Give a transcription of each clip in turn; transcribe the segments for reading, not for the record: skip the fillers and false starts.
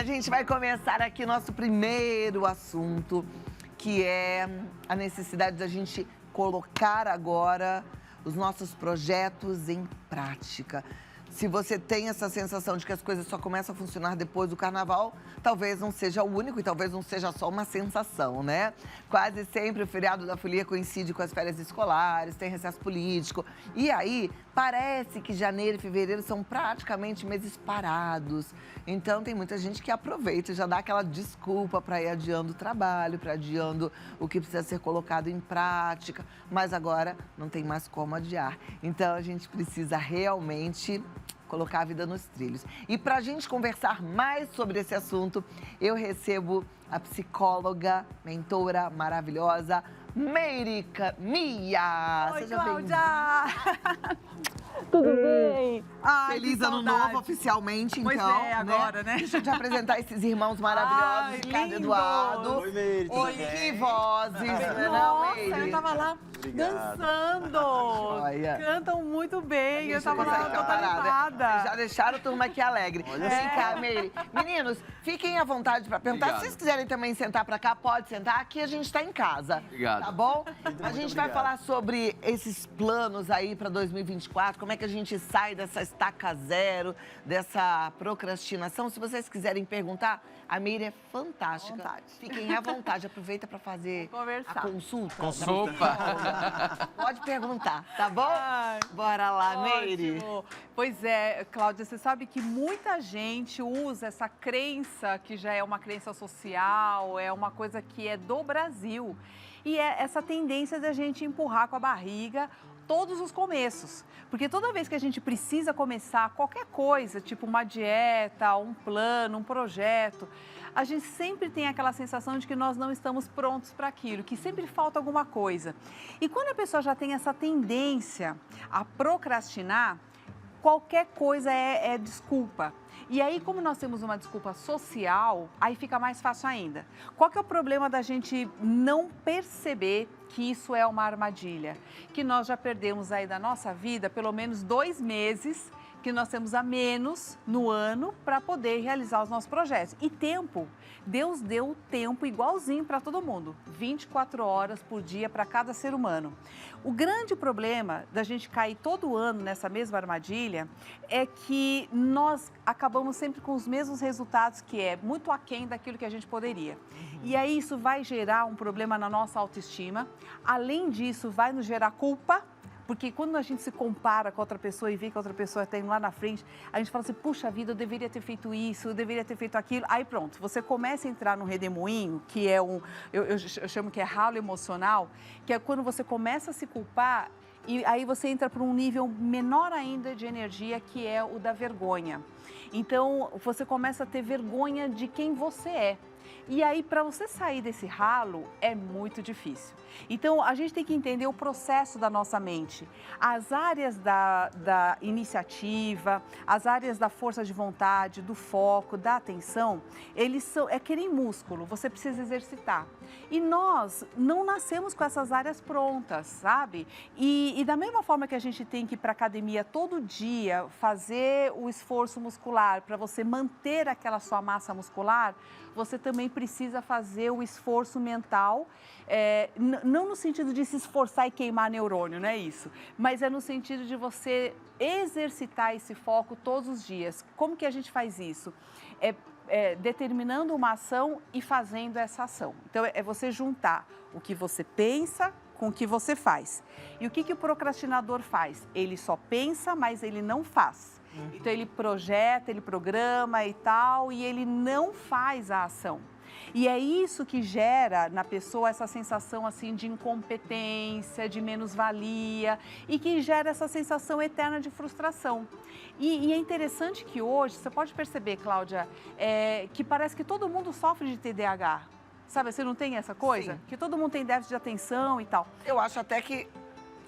gente vai começar aqui nosso primeiro assunto, que é a necessidade da gente colocar agora os nossos projetos em prática. Se você tem essa sensação de que as coisas só começam a funcionar depois do carnaval, talvez não seja o único e talvez não seja só uma sensação, né? Quase sempre o feriado da folia coincide com as férias escolares, tem recesso político. E aí, parece que janeiro e fevereiro são praticamente meses parados. Então, tem muita gente que aproveita e já dá aquela desculpa para ir adiando o trabalho, para adiando o que precisa ser colocado em prática. Mas agora não tem mais como adiar. Então, a gente precisa realmente colocar a vida nos trilhos. E para a gente conversar mais sobre esse assunto, eu recebo a psicóloga, mentora maravilhosa, Meire Mia. Oi, Seja Cláudia! Tudo bem? Ai, Feliz que ano saudade. novo, oficialmente, Pois então. é, agora, né? Deixa eu te apresentar esses irmãos maravilhosos, Ai, Ricardo e lindos. Eduardo. Oi, Meire, tudo Oi, bem? que vozes, né, Nossa, Meire? eu tava lá Obrigado. dançando. Joia. Cantam muito bem, eu tava Deixa lá eu toda parar, né? animada. Já deixaram a turma aqui alegre. Olha Vem só. cá, Meire. Meninos, fiquem à vontade para perguntar. Obrigado. Se vocês quiserem também sentar para cá, pode sentar. Aqui a gente tá em casa. Obrigado. Tá bom? Muito A gente vai obrigado. falar sobre esses planos aí para 2024, como é que a gente sai dessa estaca zero, dessa procrastinação. Se vocês quiserem perguntar, a Meire é fantástica. À vontade. Fiquem à vontade, aproveita para fazer Vamos conversar. a consulta. Consulta. Pode perguntar, tá bom? Ai, Bora lá, Meire. Ótimo. Pois é, Cláudia, você sabe que muita gente usa essa crença, que já é uma crença social, é uma coisa que é do Brasil. E é essa tendência da gente empurrar com a barriga todos os começos. Porque toda vez que a gente precisa começar qualquer coisa, tipo uma dieta, um plano, um projeto, a gente sempre tem aquela sensação de que nós não estamos prontos para aquilo, que sempre falta alguma coisa. E quando a pessoa já tem essa tendência a procrastinar, qualquer coisa é desculpa. E aí, como nós temos uma desculpa social, aí fica mais fácil ainda. Qual que é o problema da gente não perceber que isso é uma armadilha? Que nós já perdemos aí da nossa vida pelo menos 2 meses que nós temos a menos no ano para poder realizar os nossos projetos. E tempo, Deus deu tempo igualzinho para todo mundo, 24 horas por dia para cada ser humano. O grande problema da gente cair todo ano nessa mesma armadilha é que nós acabamos sempre com os mesmos resultados, que é muito aquém daquilo que a gente poderia. E aí isso vai gerar um problema na nossa autoestima. Além disso, vai nos gerar culpa. Porque quando a gente se compara com outra pessoa e vê que a outra pessoa tem lá na frente, a gente fala assim, puxa vida, eu deveria ter feito isso, eu deveria ter feito aquilo. Aí pronto, você começa a entrar no redemoinho, que é eu chamo que é ralo emocional, que é quando você começa a se culpar e aí você entra para um nível menor ainda de energia, que é o da vergonha. Então, você começa a ter vergonha de quem você é. E aí, para você sair desse ralo, é muito difícil. Então, a gente tem que entender o processo da nossa mente. As áreas da iniciativa, as áreas da força de vontade, do foco, da atenção, é que nem músculo, você precisa exercitar. E nós não nascemos com essas áreas prontas, sabe? E da mesma forma que a gente tem que ir para a academia todo dia, fazer o esforço muscular para você manter aquela sua massa muscular, você também precisa fazer o esforço mental, não no sentido de se esforçar e queimar neurônio, não é isso, mas é no sentido de você exercitar esse foco todos os dias. Como que a gente faz isso? Determinando uma ação e fazendo essa ação. Então, é você juntar o que você pensa com o que você faz. E o que o procrastinador faz? Ele só pensa, mas ele não faz. Então, ele projeta, ele programa e tal, e ele não faz a ação. E é isso que gera na pessoa essa sensação assim de incompetência, de menos-valia e que gera essa sensação eterna de frustração. E é interessante que hoje, você pode perceber, Cláudia, que parece que todo mundo sofre de TDAH. Sabe, você não tem essa coisa? Sim. Que todo mundo tem déficit de atenção e tal. Eu acho até que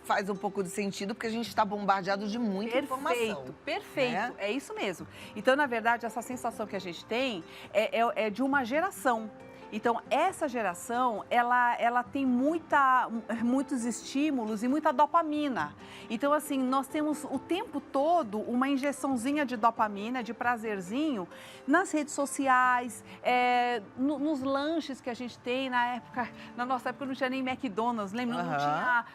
faz um pouco de sentido, porque a gente está bombardeado de muita informação. Perfeito, né? É isso mesmo. Então, na verdade, essa sensação que a gente tem é de uma geração. Então, essa geração, ela tem muitos estímulos e muita dopamina. Então, assim, nós temos o tempo todo uma injeçãozinha de dopamina, de prazerzinho, nas redes sociais, nos lanches que a gente tem na nossa época não tinha nem McDonald's, lembra? Não tinha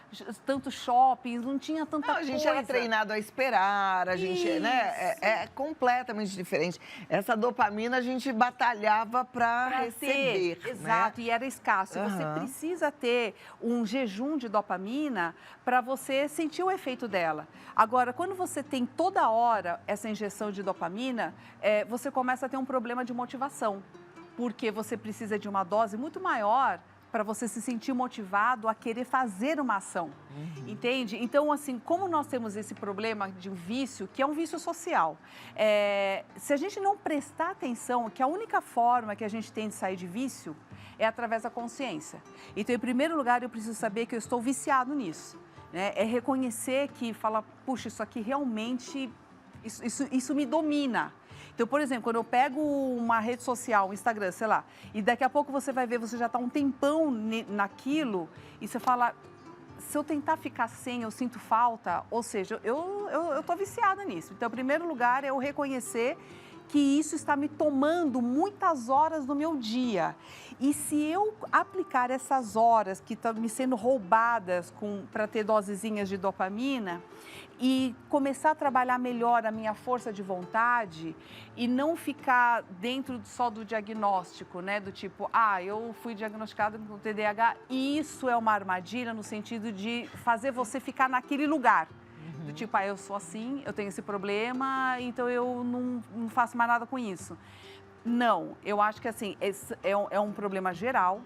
tantos shoppings, não tinha tanta coisa. A gente era treinado a esperar, a gente, né? É completamente diferente. Essa dopamina a gente batalhava para receber. Exato, né? E era escasso. Você precisa ter um jejum de dopamina para você sentir o efeito dela. Agora, quando você tem toda hora essa injeção de dopamina, você começa a ter um problema de motivação, porque você precisa de uma dose muito maior para você se sentir motivado a querer fazer uma ação, entende? Então, assim, como nós temos esse problema de um vício, que é um vício social, se a gente não prestar atenção, que a única forma que a gente tem de sair de vício é através da consciência. Então, em primeiro lugar, eu preciso saber que eu estou viciado nisso, né? É reconhecer que, fala, puxa, isso aqui realmente, isso me domina. Então, por exemplo, quando eu pego uma rede social, um Instagram, sei lá, e daqui a pouco você vai ver, você já está um tempão naquilo, e você fala, se eu tentar ficar sem, eu sinto falta, ou seja, eu estou viciada nisso. Então, em primeiro lugar, é eu reconhecer que isso está me tomando muitas horas do meu dia. E se eu aplicar essas horas que estão me sendo roubadas para ter dosezinhas de dopamina e começar a trabalhar melhor a minha força de vontade e não ficar dentro só do diagnóstico, né? Do tipo, eu fui diagnosticada com TDAH e isso é uma armadilha no sentido de fazer você ficar naquele lugar. Do tipo, eu sou assim, eu tenho esse problema, então eu não faço mais nada com isso. Não, eu acho que assim, é um problema geral,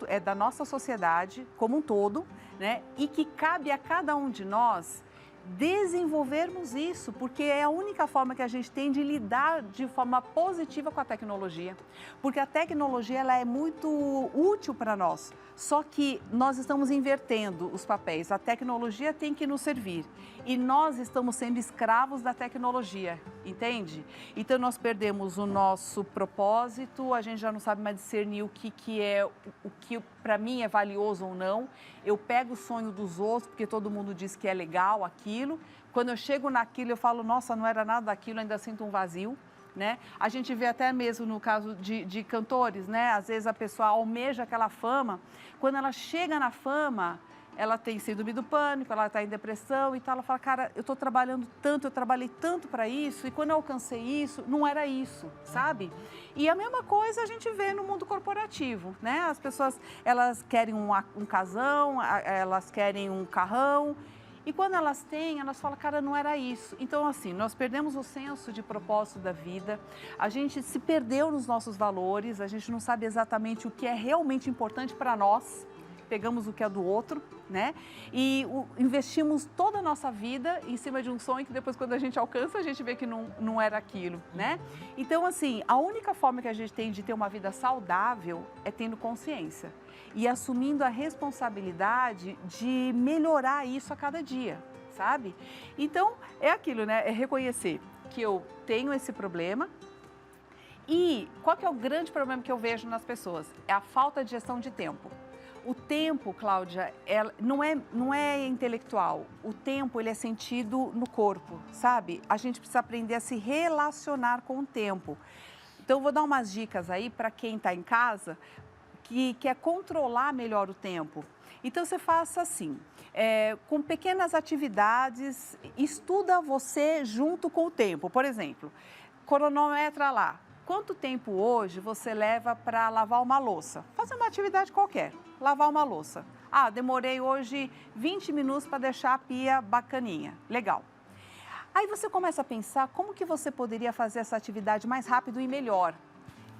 é da nossa sociedade como um todo, né? E que cabe a cada um de nós desenvolvermos isso, porque é a única forma que a gente tem de lidar de forma positiva com a tecnologia. Porque a tecnologia ela é muito útil para nós, só que nós estamos invertendo os papéis. A tecnologia tem que nos servir e nós estamos sendo escravos da tecnologia, entende? Então nós perdemos o nosso propósito, a gente já não sabe mais discernir o que para mim é valioso ou não. Eu pego o sonho dos outros, porque todo mundo diz que é legal aquilo. Quando eu chego naquilo, eu falo, nossa, não era nada daquilo, ainda sinto um vazio, né? A gente vê até mesmo no caso de cantores, né? Às vezes a pessoa almeja aquela fama. Quando ela chega na fama, ela tem síndrome do pânico, ela está em depressão e tal. Ela fala, cara, eu estou trabalhando tanto, eu trabalhei tanto para isso e quando eu alcancei isso, não era isso, sabe? E a mesma coisa a gente vê no mundo corporativo, né? As pessoas, elas querem um casão, elas querem um carrão e quando elas têm, elas falam, cara, não era isso. Então, assim, nós perdemos o senso de propósito da vida, a gente se perdeu nos nossos valores, a gente não sabe exatamente o que é realmente importante para nós, pegamos o que é do outro, né? E investimos toda a nossa vida em cima de um sonho que depois, quando a gente alcança, a gente vê que não era aquilo, né? Então, assim, a única forma que a gente tem de ter uma vida saudável é tendo consciência e assumindo a responsabilidade de melhorar isso a cada dia, sabe? Então, é aquilo, né? É reconhecer que eu tenho esse problema. E qual que é o grande problema que eu vejo nas pessoas? É a falta de gestão de tempo. O tempo, Cláudia, não é intelectual. O tempo, ele é sentido no corpo, sabe? A gente precisa aprender a se relacionar com o tempo. Então, eu vou dar umas dicas aí para quem está em casa que quer controlar melhor o tempo. Então, você faça assim, com pequenas atividades, estuda você junto com o tempo. Por exemplo, cronometra lá. Quanto tempo hoje você leva para lavar uma louça? Fazer uma atividade qualquer, lavar uma louça. Demorei hoje 20 minutos para deixar a pia bacaninha. Legal. Aí você começa a pensar como que você poderia fazer essa atividade mais rápido e melhor.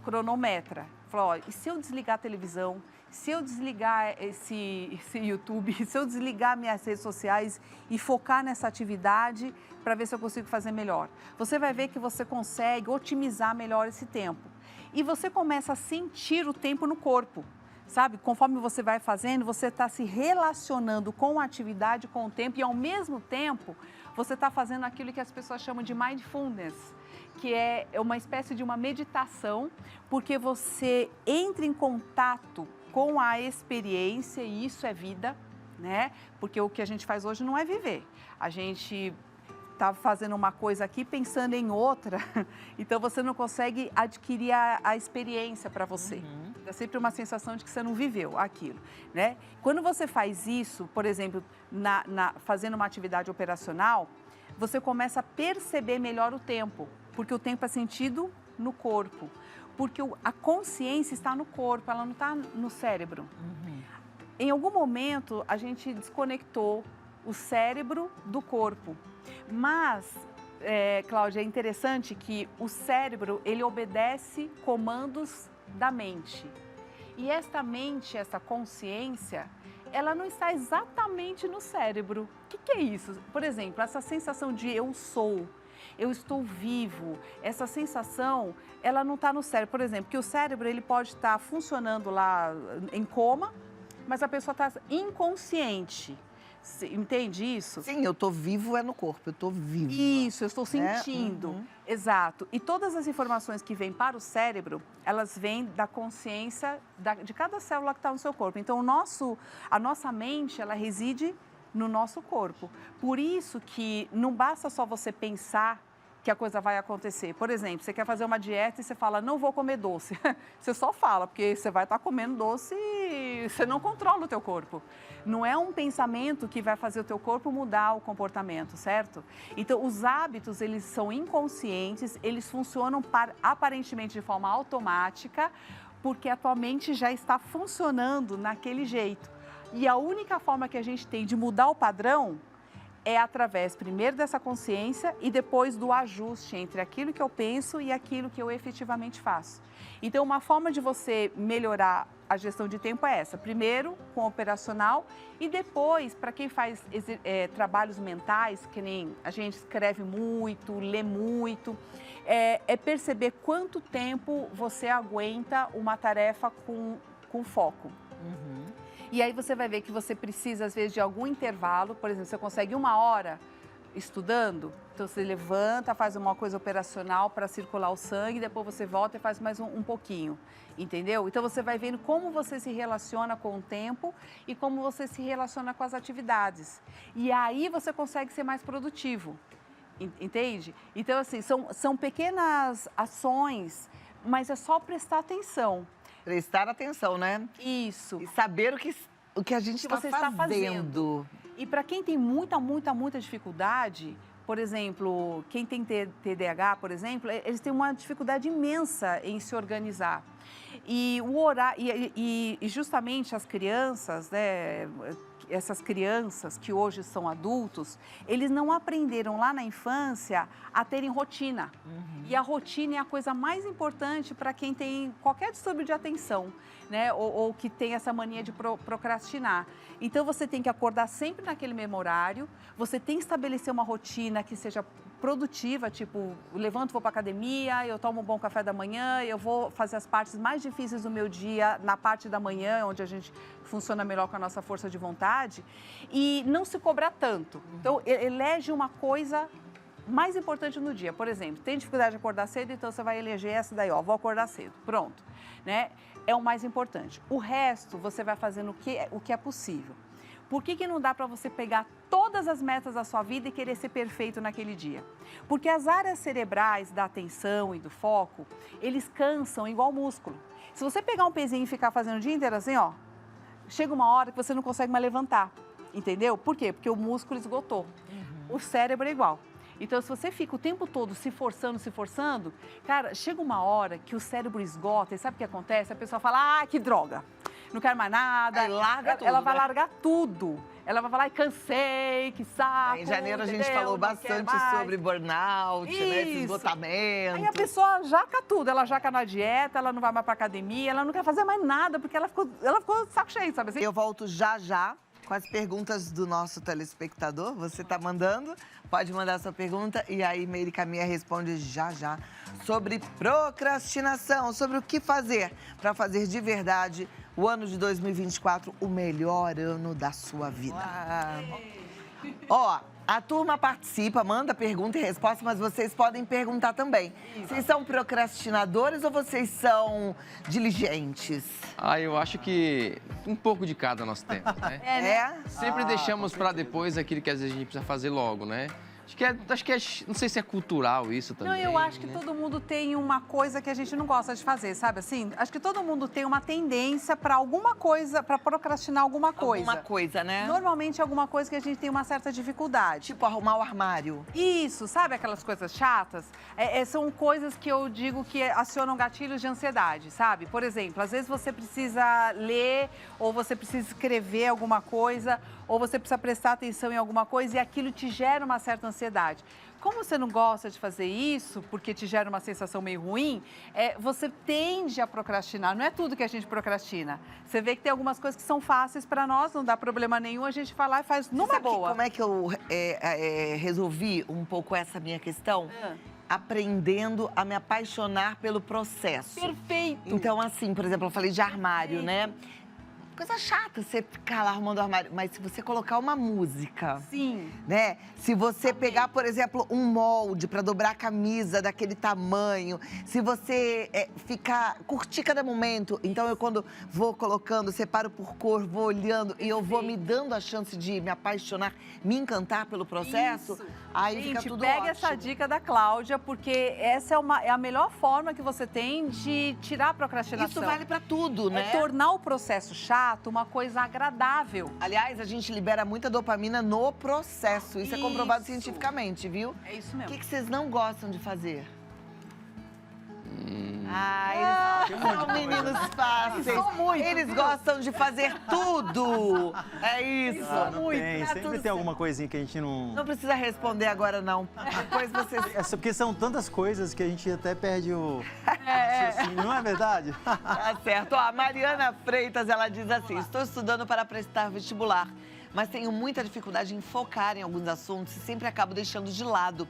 Cronometra. Fala, e se eu desligar a televisão, se eu desligar esse YouTube, se eu desligar minhas redes sociais e focar nessa atividade para ver se eu consigo fazer melhor. Você vai ver que você consegue otimizar melhor esse tempo. E você começa a sentir o tempo no corpo. sabe? Conforme você vai fazendo, você está se relacionando com a atividade, com o tempo, e ao mesmo tempo, você está fazendo aquilo que as pessoas chamam de mindfulness, que é uma espécie de uma meditação, porque você entra em contato com a experiência, e isso é vida, né? Porque o que a gente faz hoje não é viver. A gente está fazendo uma coisa aqui pensando em outra, então você não consegue adquirir a experiência para você. É sempre uma sensação de que você não viveu aquilo, né? Quando você faz isso, por exemplo, fazendo uma atividade operacional, você começa a perceber melhor o tempo, porque o tempo é sentido no corpo, porque a consciência está no corpo, ela não está no cérebro. Em algum momento, a gente desconectou o cérebro do corpo. Mas, Cláudia, é interessante que o cérebro, ele obedece comandos da mente. E esta mente, essa consciência, ela não está exatamente no cérebro. O que é isso? Por exemplo, essa sensação de eu sou, eu estou vivo, essa sensação, ela não está no cérebro. Por exemplo, que o cérebro, ele pode estar funcionando lá em coma, mas a pessoa está inconsciente. Entende isso? Sim, eu tô vivo é no corpo, eu tô vivo. Isso, eu estou sentindo. Exato. E todas as informações que vêm para o cérebro, elas vêm da consciência de cada célula que está no seu corpo. Então, a nossa mente, ela reside no nosso corpo. Por isso que não basta só você pensar que a coisa vai acontecer. Por exemplo, você quer fazer uma dieta e você fala, não vou comer doce. Você só fala, porque você vai estar comendo doce e você não controla o teu corpo. Não é um pensamento que vai fazer o teu corpo mudar o comportamento, certo? Então, os hábitos, eles são inconscientes, eles funcionam aparentemente de forma automática, porque a tua mente já está funcionando naquele jeito. E a única forma que a gente tem de mudar o padrão é através, primeiro, dessa consciência e depois do ajuste entre aquilo que eu penso e aquilo que eu efetivamente faço. Então, uma forma de você melhorar a gestão de tempo é essa. Primeiro, com o operacional e depois, para quem faz trabalhos mentais, que nem a gente escreve muito, lê muito, é perceber quanto tempo você aguenta uma tarefa com foco. E aí você vai ver que você precisa, às vezes, de algum intervalo. Por exemplo, você consegue 1 hora estudando, então você levanta, faz uma coisa operacional para circular o sangue, depois você volta e faz mais um pouquinho, entendeu? Então você vai vendo como você se relaciona com o tempo e como você se relaciona com as atividades. E aí você consegue ser mais produtivo, entende? Então, assim, são pequenas ações, mas é só prestar atenção. Prestar atenção, né? Isso. E saber o que a gente está fazendo. E para quem tem muita dificuldade, por exemplo, quem tem TDAH, por exemplo, eles têm uma dificuldade imensa em se organizar. E justamente as crianças, né, essas crianças que hoje são adultos, eles não aprenderam lá na infância a terem rotina. E a rotina é a coisa mais importante para quem tem qualquer distúrbio de atenção, né? Ou que tem essa mania de procrastinar. Então, você tem que acordar sempre naquele mesmo horário, você tem que estabelecer uma rotina que seja produtiva, tipo, eu levanto, vou para a academia, eu tomo um bom café da manhã, eu vou fazer as partes mais difíceis do meu dia na parte da manhã, onde a gente funciona melhor com a nossa força de vontade, e não se cobrar tanto. Então, elege uma coisa mais importante no dia. Por exemplo, tem dificuldade de acordar cedo, então você vai eleger essa daí, ó, vou acordar cedo. Pronto, né? É o mais importante. O resto, você vai fazendo o que é possível. Por que não dá para você pegar todas as metas da sua vida e querer ser perfeito naquele dia? Porque as áreas cerebrais da atenção e do foco, eles cansam igual músculo. Se você pegar um pezinho e ficar fazendo o dia inteiro assim, ó, chega uma hora que você não consegue mais levantar, entendeu? Por quê? Porque o músculo esgotou. O cérebro é igual. Então, se você fica o tempo todo se forçando, cara, chega uma hora que o cérebro esgota e sabe o que acontece? A pessoa fala, que droga, não quero mais nada. Aí larga tudo, ela vai né? largar tudo. Ela vai falar, cansei, que saco. Em janeiro a gente entendeu? falou bastante sobre burnout, né? Esse esgotamento. Aí a pessoa jaca tudo, ela jaca na dieta, ela não vai mais pra academia, ela não quer fazer mais nada, porque ela ficou de saco cheio, sabe assim? Eu volto já com as perguntas do nosso telespectador. Você tá mandando, pode mandar sua pergunta e aí Meire Caminha responde já sobre procrastinação, sobre o que fazer para fazer de verdade o ano de 2024 o melhor ano da sua vida. Ó, a turma participa, manda pergunta e resposta, mas vocês podem perguntar também. Vocês são procrastinadores ou vocês são diligentes? Eu acho que um pouco de cada nós temos, né? Sempre deixamos para depois aquilo que às vezes a gente precisa fazer logo, né? Acho que não sei se é cultural isso também. Não, eu acho que todo mundo tem uma coisa que a gente não gosta de fazer, sabe assim? Acho que todo mundo tem uma tendência para alguma coisa, para procrastinar alguma coisa. Alguma coisa, né? Normalmente alguma coisa que a gente tem uma certa dificuldade. Tipo arrumar o armário. Isso, sabe aquelas coisas chatas? São coisas que eu digo que acionam gatilhos de ansiedade, sabe? Por exemplo, às vezes você precisa ler ou você precisa escrever alguma coisa ou você precisa prestar atenção em alguma coisa e aquilo te gera uma certa ansiedade. Como você não gosta de fazer isso, porque te gera uma sensação meio ruim, você tende a procrastinar. Não é tudo que a gente procrastina. Você vê que tem algumas coisas que são fáceis para nós, não dá problema nenhum, a gente vai lá e faz numa boa. Como é que eu resolvi um pouco essa minha questão? Aprendendo a me apaixonar pelo processo. Perfeito! Então, assim, por exemplo, eu falei de armário, né? Coisa chata você ficar lá arrumando o armário, mas se você colocar uma música, sim, né? Se você pegar, por exemplo, um molde para dobrar a camisa daquele tamanho, se você curtir cada momento, então eu quando vou colocando, separo por cor, vou olhando e eu vou me dando a chance de me apaixonar, me encantar pelo processo, isso. Aí fica tudo pega ótimo. essa dica da Cláudia, porque essa é a melhor forma que você tem de tirar a procrastinação. Isso vale para tudo, né? Tornar o processo chato uma coisa agradável. Aliás, a gente libera muita dopamina no processo. Isso é comprovado cientificamente, viu? É isso mesmo. O que vocês não gostam de fazer? Eles são meninos fáceis. Eles gostam de fazer tudo. É isso. Sempre tem alguma coisinha que a gente não... Não precisa responder agora, não. Depois vocês... Porque são tantas coisas que a gente até perde o raciocínio, não é verdade? Tá certo. Ó, a Mariana Freitas, ela diz assim, estou estudando para prestar vestibular, mas tenho muita dificuldade em focar em alguns assuntos e sempre acabo deixando de lado.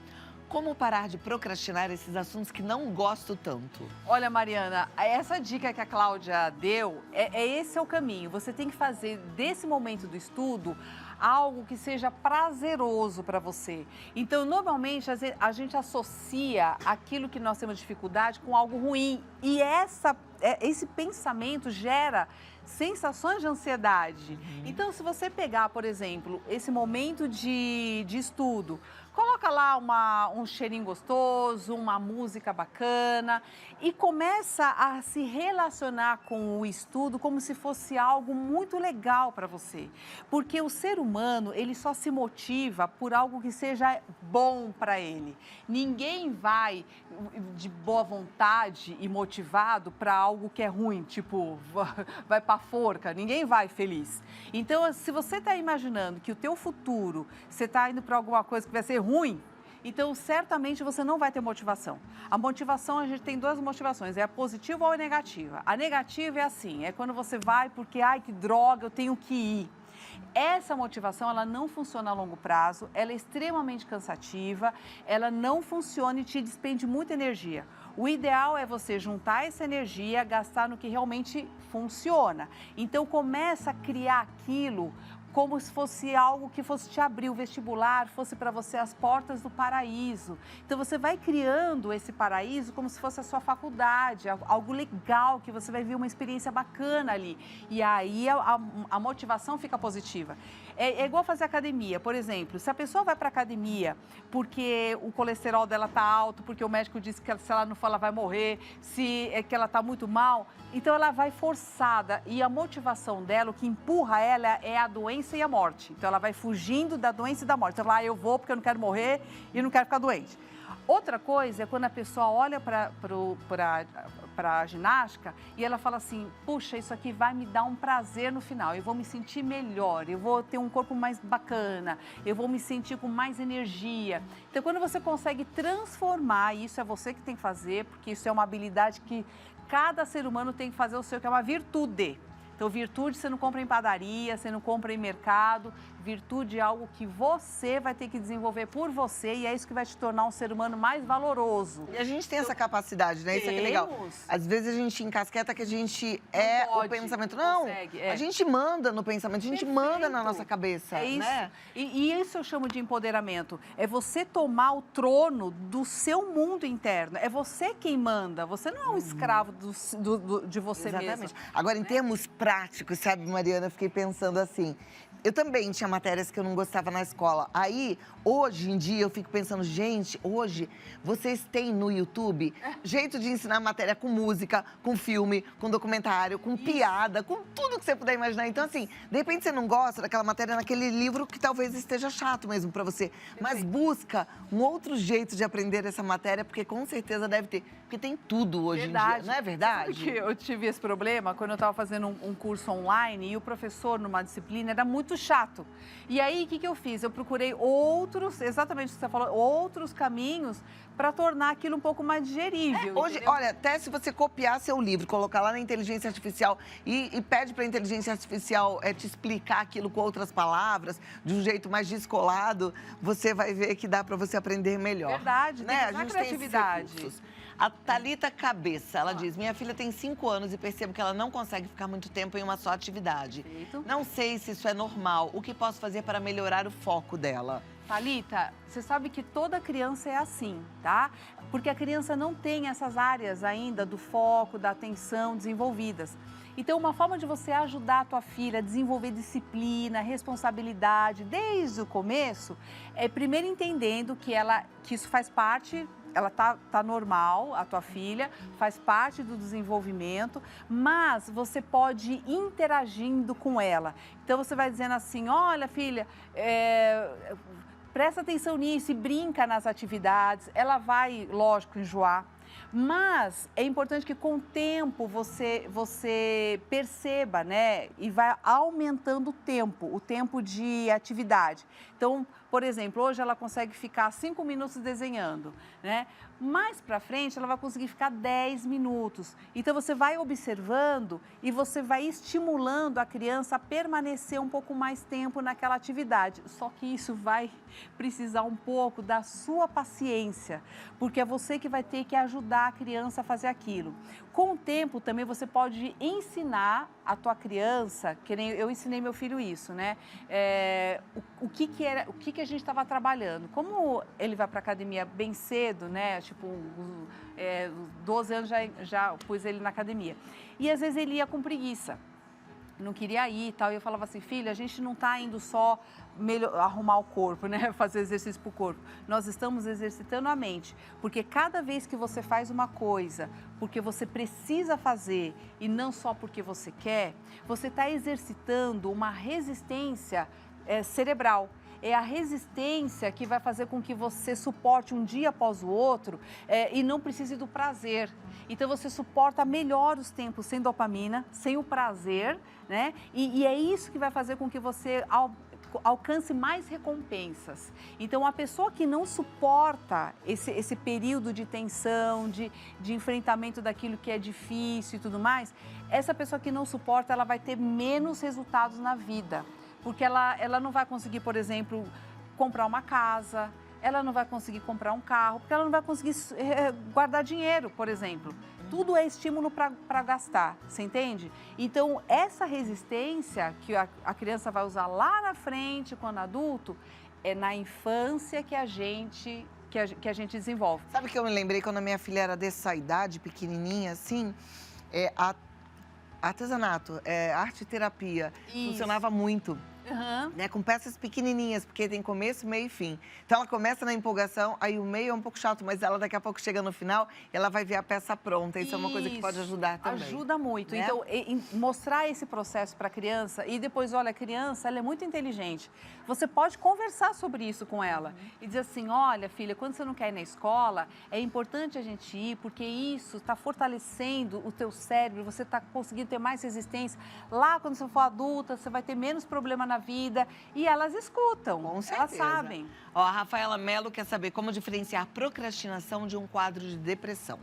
Como parar de procrastinar esses assuntos que não gosto tanto? Olha, Mariana, essa dica que a Cláudia deu, esse é o caminho. Você tem que fazer desse momento do estudo algo que seja prazeroso para você. Então, normalmente, a gente associa aquilo que nós temos dificuldade com algo ruim. E esse pensamento gera sensações de ansiedade. Então, se você pegar, por exemplo, esse momento de estudo, coloca lá um cheirinho gostoso, uma música bacana e começa a se relacionar com o estudo como se fosse algo muito legal para você. Porque o ser humano, ele só se motiva por algo que seja bom para ele. Ninguém vai de boa vontade e motivado para algo que é ruim, tipo, vai para forca, ninguém vai feliz. Então, se você está imaginando que o teu futuro, você está indo para alguma coisa que vai ser ruim, então certamente você não vai ter motivação. A motivação, a gente tem duas motivações, é a positiva ou a negativa. A negativa é assim, é quando você vai porque, ai, que droga, eu tenho que ir. Essa motivação, ela não funciona a longo prazo, ela é extremamente cansativa, ela não funciona e te despende muita energia. O ideal é você juntar essa energia, gastar no que realmente funciona. Então, começa a criar aquilo como se fosse algo que fosse te abrir o vestibular, fosse para você as portas do paraíso. Então, você vai criando esse paraíso como se fosse a sua faculdade, algo legal, que você vai ver uma experiência bacana ali. E aí, a motivação fica positiva. É igual fazer academia, por exemplo. Se a pessoa vai para academia porque o colesterol dela está alto, porque o médico disse que se ela não for, ela vai morrer, que ela está muito mal, então ela vai forçada. E a motivação dela, o que empurra ela é a doença e a morte. Então, ela vai fugindo da doença e da morte. Então, eu vou porque eu não quero morrer e não quero ficar doente. Outra coisa é quando a pessoa olha para a ginástica e ela fala assim, puxa, isso aqui vai me dar um prazer no final, eu vou me sentir melhor, eu vou ter um corpo mais bacana, eu vou me sentir com mais energia. Então, quando você consegue transformar, e isso é você que tem que fazer, porque isso é uma habilidade que cada ser humano tem que fazer o seu, que é uma virtude. Então, virtude você não compra em padaria, você não compra em mercado. virtude é algo que você vai ter que desenvolver por você e é isso que vai te tornar um ser humano mais valoroso. E a gente tem essa capacidade, né? Isso é que é legal. Às vezes a gente encasqueta que a gente o pensamento. Não, a gente manda no pensamento, a gente manda na nossa cabeça, isso. né? E isso eu chamo de empoderamento. É você tomar o trono do seu mundo interno. É você quem manda. Você não é um escravo de você mesmo. Agora, em termos práticos, sabe, Mariana, eu fiquei pensando assim. Eu também tinha matérias que eu não gostava na escola. Aí, hoje em dia, eu fico pensando, gente, hoje vocês têm no YouTube jeito de ensinar matéria com música, com filme, com documentário, com piada, com tudo que você puder imaginar. Então, assim, de repente você não gosta daquela matéria naquele livro que talvez esteja chato mesmo pra você. Mas busca um outro jeito de aprender essa matéria, porque com certeza deve ter. Porque tem tudo hoje em dia, não é verdade? Sabe que eu tive esse problema quando eu estava fazendo um curso online e o professor, numa disciplina, era muito chato. E aí, o que eu fiz? Eu procurei exatamente o que você falou, outros caminhos para tornar aquilo um pouco mais digerível. Hoje, olha, até se você copiar seu livro, colocar lá na inteligência artificial e pede para a inteligência artificial te explicar aquilo com outras palavras, de um jeito mais descolado, você vai ver que dá para você aprender melhor. Verdade, né? Tem que usar criatividade. A Thalita Cabeça, ela diz, minha filha tem 5 anos e percebo que ela não consegue ficar muito tempo em uma só atividade. Perfeito. Não sei se isso é normal. O que posso fazer para melhorar o foco dela? Thalita, você sabe que toda criança é assim, tá? Porque a criança não tem essas áreas ainda do foco, da atenção desenvolvidas. Então, uma forma de você ajudar a tua filha a desenvolver disciplina, responsabilidade desde o começo, é primeiro entendendo que isso faz parte. Ela tá normal, a tua filha, faz parte do desenvolvimento, mas você pode ir interagindo com ela. Então, você vai dizendo assim, olha, filha, presta atenção nisso e brinca nas atividades. Ela vai, lógico, enjoar. Mas é importante que com o tempo você perceba, né? E vai aumentando o tempo de atividade. Então, por exemplo, hoje ela consegue ficar 5 minutos desenhando, né? Mais para frente, ela vai conseguir ficar 10 minutos. Então, você vai observando e você vai estimulando a criança a permanecer um pouco mais tempo naquela atividade. Só que isso vai precisar um pouco da sua paciência, porque é você que vai ter que ajudar a criança a fazer aquilo. Com o tempo, também você pode ensinar a tua criança, que nem eu ensinei meu filho isso, né? O que a gente estava trabalhando. Como ele vai para a academia bem cedo, né? Tipo, 12 anos já pus ele na academia. E às vezes ele ia com preguiça. Não queria ir e tal. E eu falava assim, filha, a gente não está indo só arrumar o corpo, né? Fazer exercício para o corpo. Nós estamos exercitando a mente. Porque cada vez que você faz uma coisa, porque você precisa fazer e não só porque você quer, você está exercitando uma resistência cerebral. É a resistência que vai fazer com que você suporte um dia após o outro e não precise do prazer. Então, você suporta melhor os tempos sem dopamina, sem o prazer, né? E é isso que vai fazer com que você alcance mais recompensas. Então, a pessoa que não suporta esse período de tensão, de enfrentamento daquilo que é difícil e tudo mais, essa pessoa que não suporta, ela vai ter menos resultados na vida. Porque ela não vai conseguir, por exemplo, comprar uma casa, ela não vai conseguir comprar um carro, porque ela não vai conseguir guardar dinheiro, por exemplo. Tudo é estímulo para gastar, você entende? Então, essa resistência que a criança vai usar lá na frente, quando adulto, é na infância que a gente desenvolve. Sabe que eu me lembrei quando a minha filha era dessa idade, pequenininha, assim, artesanato, arte e terapia, funcionava muito. Né, com peças pequenininhas, porque tem começo, meio e fim. Então, ela começa na empolgação, aí o meio é um pouco chato, mas ela daqui a pouco chega no final e ela vai ver a peça pronta. Isso é uma coisa que pode ajudar também. Ajuda muito. Né? Então, mostrar esse processo para a criança e depois, olha, a criança, ela é muito inteligente. Você pode conversar sobre isso com ela e dizer assim, olha, filha, quando você não quer ir na escola, é importante a gente ir, porque isso está fortalecendo o teu cérebro, você está conseguindo ter mais resistência. Lá, quando você for adulta, você vai ter menos problema na vida e elas escutam, com certeza. Elas sabem. Ó, a Rafaela Mello quer saber como diferenciar procrastinação de um quadro de depressão.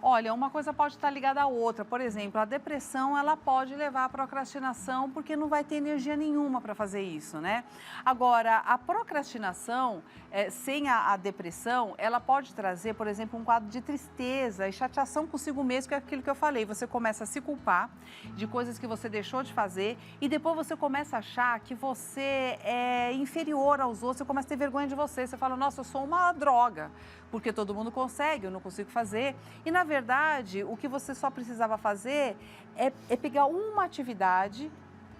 Olha, uma coisa pode estar ligada à outra. Por exemplo, a depressão, ela pode levar à procrastinação porque não vai ter energia nenhuma para fazer isso, né? Agora, a procrastinação, sem a depressão, ela pode trazer, por exemplo, um quadro de tristeza e chateação consigo mesmo, que é aquilo que eu falei. Você começa a se culpar de coisas que você deixou de fazer e depois você começa a achar que você é inferior aos outros, você começa a ter vergonha de você. Você fala, nossa, eu sou uma droga, porque todo mundo consegue, eu não consigo fazer. E, na verdade, o que você só precisava fazer é pegar uma atividade,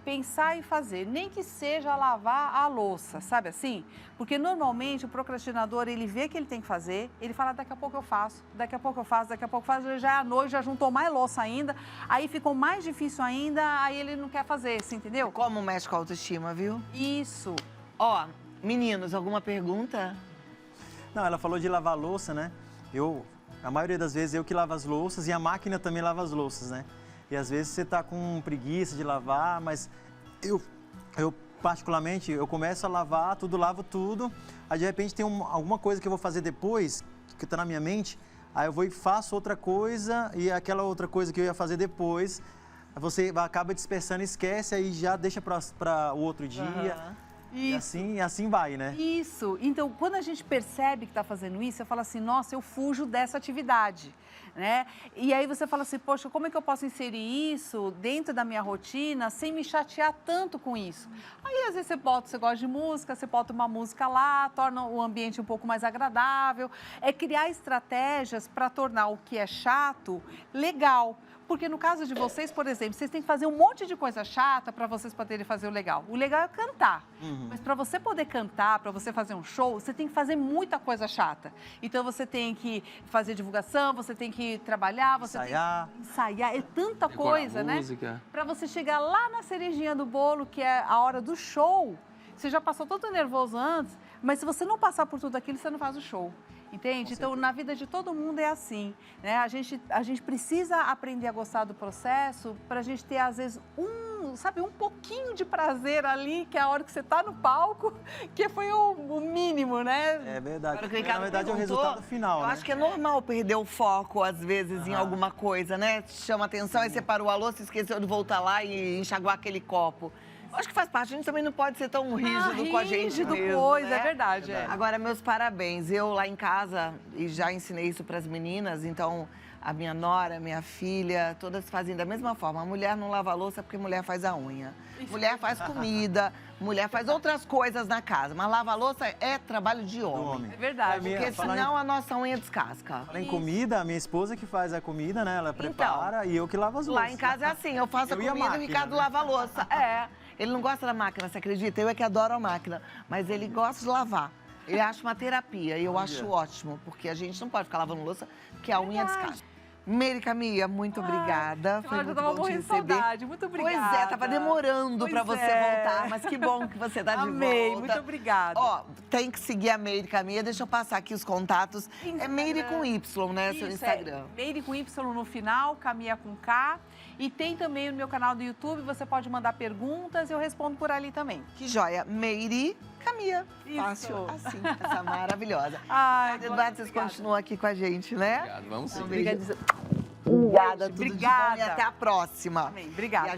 pensar e fazer, nem que seja lavar a louça, sabe assim? Porque, normalmente, o procrastinador, ele vê que ele tem que fazer, ele fala, daqui a pouco eu faço, daqui a pouco eu faço, daqui a pouco eu faço, já é à noite, já juntou mais louça ainda, aí ficou mais difícil ainda, aí ele não quer fazer, você entendeu? Como mexe com a autoestima, viu? Isso. Ó, meninos, alguma pergunta? Não, ela falou de lavar louça, né? A maioria das vezes, eu que lavo as louças e a máquina também lava as louças, né? E às vezes você tá com preguiça de lavar, mas eu particularmente, eu começo a lavar tudo, lavo tudo, aí de repente tem alguma coisa que eu vou fazer depois, que tá na minha mente, aí eu vou e faço outra coisa e aquela outra coisa que eu ia fazer depois, você acaba dispersando, esquece, aí já deixa para o outro dia. Uhum. E assim vai, né? Isso. Então, quando a gente percebe que está fazendo isso, eu falo assim, nossa, eu fujo dessa atividade, né? E aí você fala assim, poxa, como é que eu posso inserir isso dentro da minha rotina sem me chatear tanto com isso? Aí, às vezes, você gosta de música, você bota uma música lá, torna o ambiente um pouco mais agradável. É criar estratégias para tornar o que é chato legal. Porque no caso de vocês, por exemplo, vocês têm que fazer um monte de coisa chata para vocês poderem fazer o legal. O legal é cantar. Uhum. Mas para você poder cantar, para você fazer um show, você tem que fazer muita coisa chata. Então você tem que fazer divulgação, você tem que trabalhar, você ensaiar. tem que ensaiar. É tanta Decorar coisa, música, né? Para você chegar lá na cerejinha do bolo, que é a hora do show, você já passou todo nervoso antes, mas se você não passar por tudo aquilo, você não faz o show. Entende? Então, na vida de todo mundo é assim, né? A gente precisa aprender a gostar do processo para a gente ter, às vezes, um pouquinho de prazer ali, que é a hora que você está no palco, que foi o mínimo, né? É verdade. Agora, o que o Ricardo Na verdade, é o perguntou, resultado final, eu né? acho que é normal perder o foco, às vezes, em alguma coisa, né? Chama atenção, aí você parou a louça, esqueceu de voltar lá e enxaguar aquele copo. Eu acho que faz parte, a gente também não pode ser tão rígido com a gente mesmo, pois, né? é verdade. É. Agora, meus parabéns. Eu lá em casa, e já ensinei isso para as meninas, então a minha nora, minha filha, todas fazem da mesma forma. A mulher não lava a louça porque mulher faz a unha. Mulher faz comida, mulher faz outras coisas na casa. Mas lavar a louça é trabalho de homem. É verdade. Porque senão a nossa unha descasca. Fala em comida, a minha esposa que faz a comida, né? Ela prepara e eu que lavo as louças. Lá em casa é assim, eu faço a comida e o Ricardo lava a louça. É. Ele não gosta da máquina, você acredita? Eu é que adoro a máquina, mas ele gosta de lavar. Ele acha uma terapia e eu acho ótimo, porque a gente não pode ficar lavando louça, porque a unha descasca. Meire Camilla, muito obrigada. Foi muito bom te receber. Saudade. Muito obrigada. Pois é, tava demorando pra você voltar, mas que bom que você tá de volta. Amei, muito obrigada. Ó, tem que seguir a Meire Camilla, deixa eu passar aqui os contatos. Instagram. É Meire com Y, né, seu Instagram. Meire com Y no final, Camilla com K. E tem também no meu canal do YouTube, você pode mandar perguntas e eu respondo por ali também. Que joia. Meire Camilla. Isso. Fácil assim, essa maravilhosa. Ai, Eduardo, vocês continuam aqui com a gente, né? Obrigado, vamos sim. Obrigada, tudo de bom e Obrigada. até a próxima. Amém. Obrigada.